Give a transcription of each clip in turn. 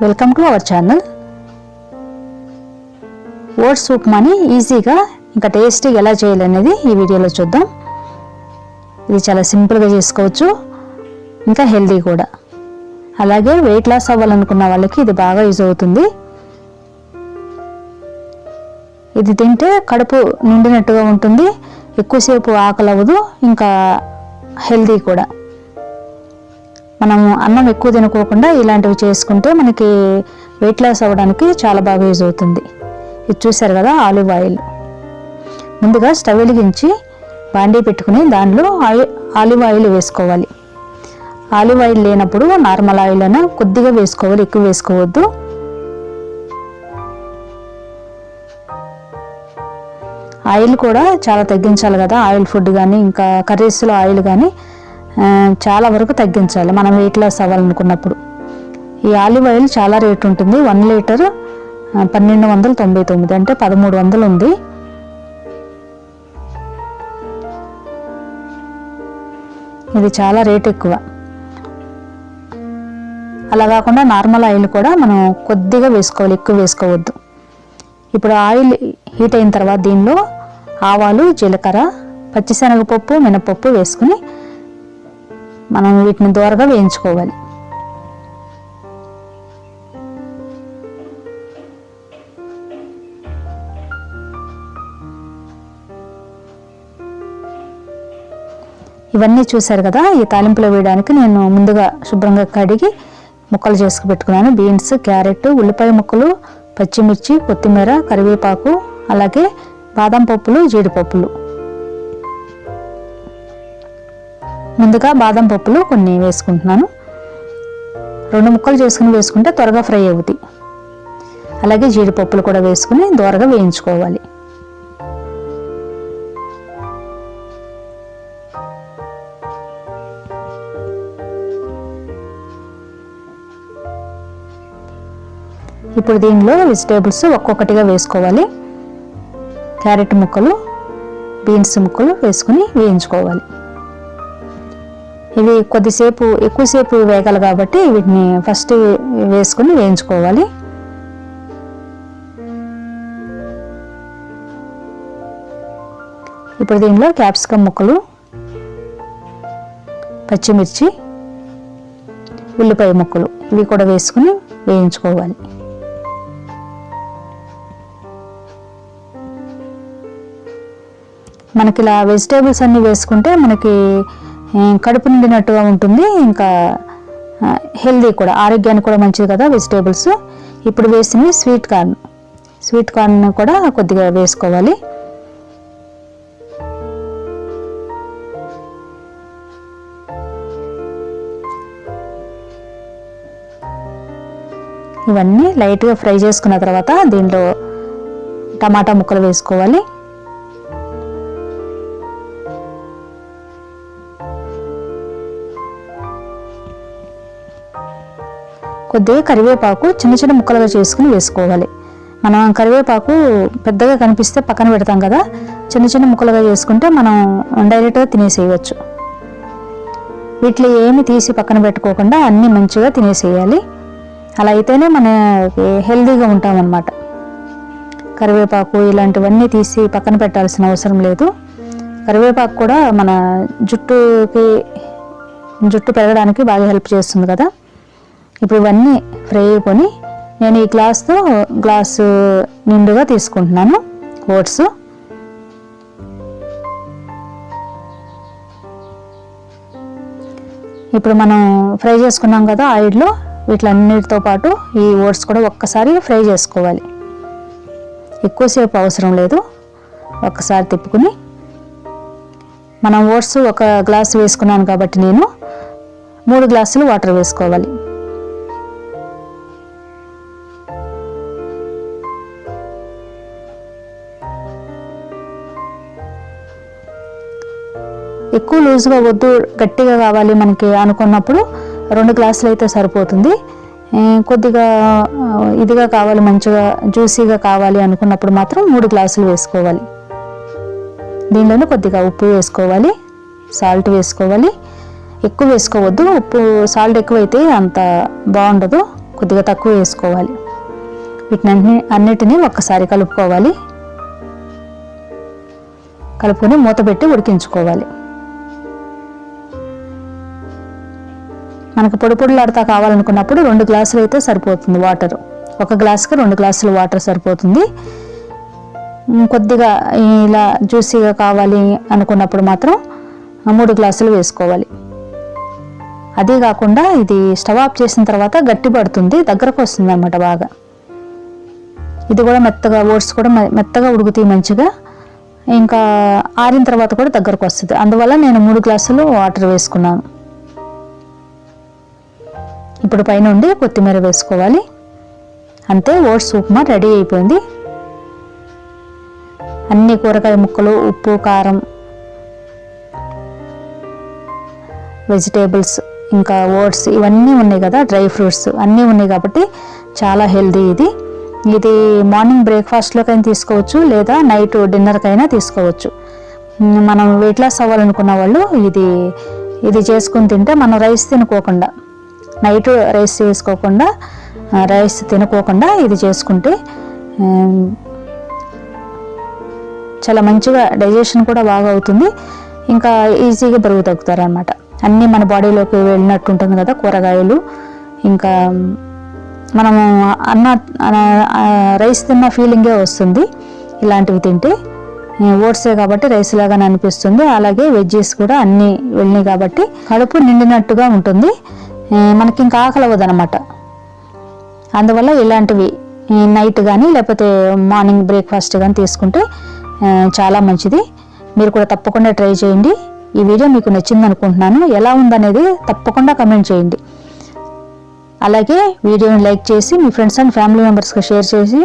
Welcome to our channel. Oats ఉప్మాని ఈజీగా ఇంకా టేస్టీగా ఎలా చేయాలనేది ఈ వీడియోలో చూద్దాం. ఇది చాలా సింపుల్గా చేసుకోవచ్చు, ఇంకా హెల్దీ కూడా. అలాగే వెయిట్ లాస్ అవ్వాలనుకున్న వాళ్ళకి ఇది బాగా యూజ్ అవుతుంది. ఇది తింటే కడుపు నిండినట్టుగా ఉంటుంది, ఎక్కువసేపు ఆకలి అవ్వదు, ఇంకా హెల్దీ కూడా. మనం అన్నం ఎక్కువ తినుకోకుండా ఇలాంటివి చేసుకుంటే మనకి వెయిట్ లాస్ అవ్వడానికి చాలా బాగా యూజ్ అవుతుంది. ఇది చూసారు కదా, ఆలివ్ ఆయిల్. ముందుగా స్టవ్ వెలిగించి బాండీ పెట్టుకుని దానిలో ఆలివ్ ఆయిల్ వేసుకోవాలి. ఆలివ్ ఆయిల్ లేనప్పుడు నార్మల్ ఆయిల్ అయినా కొద్దిగా వేసుకోవాలి, ఎక్కువ వేసుకోవద్దు. ఆయిల్ కూడా చాలా తగ్గించాలి కదా, ఆయిల్ ఫుడ్ కానీ ఇంకా కర్రీస్లో ఆయిల్ కానీ చాలా వరకు తగ్గించాలి మనం వెయిట్ లాస్ అవ్వాలనుకున్నప్పుడు. ఈ ఆలివ్ ఆయిల్ చాలా రేట్ ఉంటుంది. 1 లీటర్ 1299 అంటే 1300 ఉంది. ఇది చాలా రేట్ ఎక్కువ. అలా కాకుండా నార్మల్ ఆయిల్ కూడా మనం కొద్దిగా వేసుకోవాలి, ఎక్కువ వేసుకోవద్దు. ఇప్పుడు ఆయిల్ హీట్ అయిన తర్వాత దీనిలో ఆవాలు, జీలకర్ర, పచ్చిశనగపప్పు, మినపప్పు వేసుకుని మనం వీటిని దోరగా వేయించుకోవాలి. ఇవన్నీ చూసారు కదా, ఈ తాలింపులో వేయడానికి నేను ముందుగా శుభ్రంగా కడిగి ముక్కలు చేసుకు పెట్టుకున్నాను. బీన్స్, క్యారెట్, ఉల్లిపాయ ముక్కలు, పచ్చిమిర్చి, కొత్తిమీర, కరివేపాకు, అలాగే బాదం పప్పులు, జీడిపప్పులు. ముందుగా బాదం పప్పులు కొన్ని వేసుకుంటున్నాను. 2 ముక్కలు చేసుకుని వేసుకుంటే త్వరగా ఫ్రై అవుతాయి. అలాగే జీడిపప్పులు కూడా వేసుకుని దోరగా వేయించుకోవాలి. ఇప్పుడు దీనిలో వెజిటేబుల్స్ ఒక్కొక్కటిగా వేసుకోవాలి. క్యారెట్ ముక్కలు, బీన్స్ ముక్కలు వేసుకుని వేయించుకోవాలి. ఇవి కొద్దిసేపు ఎక్కువసేపు వేగాలి కాబట్టి వీటిని ఫస్ట్ వేసుకుని వేయించుకోవాలి. ఇప్పుడు దీనిలో క్యాప్సికమ్ ముక్కలు, పచ్చిమిర్చి, ఉల్లిపాయ ముక్కలు ఇవి కూడా వేసుకుని వేయించుకోవాలి. మనకి ఇలా వెజిటేబుల్స్ అన్నీ వేసుకుంటే మనకి కడుపు నిండినట్టుగా ఉంటుంది, ఇంకా హెల్దీ కూడా, ఆరోగ్యానికి కూడా మంచిది కదా వెజిటేబుల్స్. ఇప్పుడు వేసినవి స్వీట్ కార్న్ కూడా కొద్దిగా వేసుకోవాలి. ఇవన్నీ లైట్గా ఫ్రై చేసుకున్న తర్వాత దీనిలో టమాటా ముక్కలు వేసుకోవాలి. కొద్దిగా కరివేపాకు చిన్న చిన్న ముక్కలుగా చేసుకుని వేసుకోవాలి. మనం కరివేపాకు పెద్దగా కనిపిస్తే పక్కన పెడతాం కదా, చిన్న చిన్న ముక్కలుగా చేసుకుంటే మనం డైరెక్ట్గా తినేసేయవచ్చు. వీటిలో ఏమి తీసి పక్కన పెట్టుకోకుండా అన్నీ మంచిగా తినేసేయాలి. అలా అయితేనే మన హెల్దీగా ఉంటామన్నమాట. కరివేపాకు ఇలాంటివన్నీ తీసి పక్కన పెట్టాల్సిన అవసరం లేదు. కరివేపాకు కూడా మన జుట్టు పెరగడానికి బాగా హెల్ప్ చేస్తుంది కదా. ఇప్పుడు ఇవన్నీ ఫ్రై అయిపోయి నేను ఈ గ్లాసు నిండుగా తీసుకుంటున్నాను ఓట్స్. ఇప్పుడు మనం ఫ్రై చేసుకున్నాం కదా ఆయిల్లో, వీటిలన్నిటితో పాటు ఈ ఓట్స్ కూడా ఒక్కసారి ఫ్రై చేసుకోవాలి. ఎక్కువసేపు అవసరం లేదు, ఒక్కసారి తిప్పుకుని. మనం ఓట్స్ 1 గ్లాసు వేసుకున్నాను కాబట్టి నేను 3 గ్లాసులు వాటర్ వేసుకోవాలి. ఎక్కువ లూజ్గా వద్దు, గట్టిగా కావాలి మనకి అనుకున్నప్పుడు 2 గ్లాసులు అయితే సరిపోతుంది. కొద్దిగా ఇదిగా కావాలి, మంచిగా జ్యూసీగా కావాలి అనుకున్నప్పుడు మాత్రం 3 గ్లాసులు వేసుకోవాలి. దీనిలోనే కొద్దిగా ఉప్పు వేసుకోవాలి, సాల్ట్ వేసుకోవాలి. ఎక్కువ వేసుకోవద్దు, ఉప్పు సాల్ట్ ఎక్కువైతే అంత బాగుండదు, కొద్దిగా తక్కువ వేసుకోవాలి. వీటిని అన్నిటినీ ఒక్కసారి కలుపుకోవాలి. కలుపుకొని మూత పెట్టి ఉడికించుకోవాలి. మనకు పొడి పొడిలాడుతా కావాలనుకున్నప్పుడు 2 గ్లాసులు అయితే సరిపోతుంది వాటర్. 1 గ్లాసుకి 2 గ్లాసులు వాటర్ సరిపోతుంది. కొద్దిగా ఇలా జ్యూసీగా కావాలి అనుకున్నప్పుడు మాత్రం 3 గ్లాసులు వేసుకోవాలి. అదే కాకుండా ఇది స్టవ్ ఆఫ్ చేసిన తర్వాత గట్టి పడుతుంది, దగ్గరకు వస్తుంది అన్నమాట బాగా. ఇది కూడా మెత్తగా, ఓట్స్ కూడా మెత్తగా ఉడుకుతాయి మంచిగా. ఇంకా ఆరిన తర్వాత కూడా దగ్గరకు వస్తుంది. అందువల్ల నేను 3 గ్లాసులు వాటర్ వేసుకున్నాను. ఇప్పుడు పైనుండి కొత్తిమీర వేసుకోవాలి. అంతే, ఓట్స్ ఉప్మా రెడీ అయిపోయింది. అన్ని కూరగాయ ముక్కలు, ఉప్పు, కారం, వెజిటేబుల్స్, ఇంకా ఓట్స్ ఇవన్నీ ఉన్నాయి కదా, డ్రై ఫ్రూట్స్ అన్నీ ఉన్నాయి కాబట్టి చాలా హెల్దీ ఇది మార్నింగ్ బ్రేక్ఫాస్ట్లోకైనా తీసుకోవచ్చు, లేదా నైట్ డిన్నర్కైనా తీసుకోవచ్చు. మనం వెయిట్ లాస్ అవ్వాలనుకున్న వాళ్ళు ఇది చేసుకుని తింటే, మనం రైస్ తినుకోకుండా, నైట్ రైస్ తినుకోకుండా ఇది చేసుకుంటే చాలా మంచిగా డైజెషన్ కూడా బాగా అవుతుంది. ఇంకా ఈజీగా బరువు తగ్గుతారు అన్నమాట. అన్నీ మన బాడీలోకి వెళ్ళినట్టు ఉంటుంది కదా కూరగాయలు. ఇంకా మనము రైస్ తిన్న ఫీలింగే వస్తుంది ఇలాంటివి తింటే. ఓట్సే కాబట్టి రైస్ లాగానే అనిపిస్తుంది. అలాగే వెజ్జెస్ కూడా అన్నీ వెళ్ళినాయి కాబట్టి కడుపు నిండినట్టుగా ఉంటుంది. మనకి ఇంకా ఆకలి అవ్వదన్నమాట. అందువల్ల ఇలాంటివి నైట్ కానీ లేకపోతే మార్నింగ్ బ్రేక్ఫాస్ట్ కానీ తీసుకుంటే చాలా మంచిది. మీరు కూడా తప్పకుండా ట్రై చేయండి. ఈ వీడియో మీకు నచ్చింది అనుకుంటున్నాను. ఎలా ఉందనేది తప్పకుండా కమెంట్ చేయండి. అలాగే వీడియోని లైక్ చేసి మీ ఫ్రెండ్స్ అండ్ ఫ్యామిలీ మెంబర్స్కి షేర్ చేసి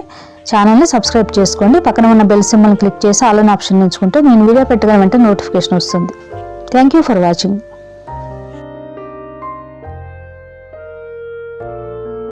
ఛానల్ని సబ్స్క్రైబ్ చేసుకోండి. పక్కన ఉన్న బెల్ సింబల్ని క్లిక్ చేసి ఆల్ అనే ఆప్షన్ ఎంచుకుంటే నేను వీడియో పెట్టగానే వెంటనే నోటిఫికేషన్ వస్తుంది. Thank you for watching.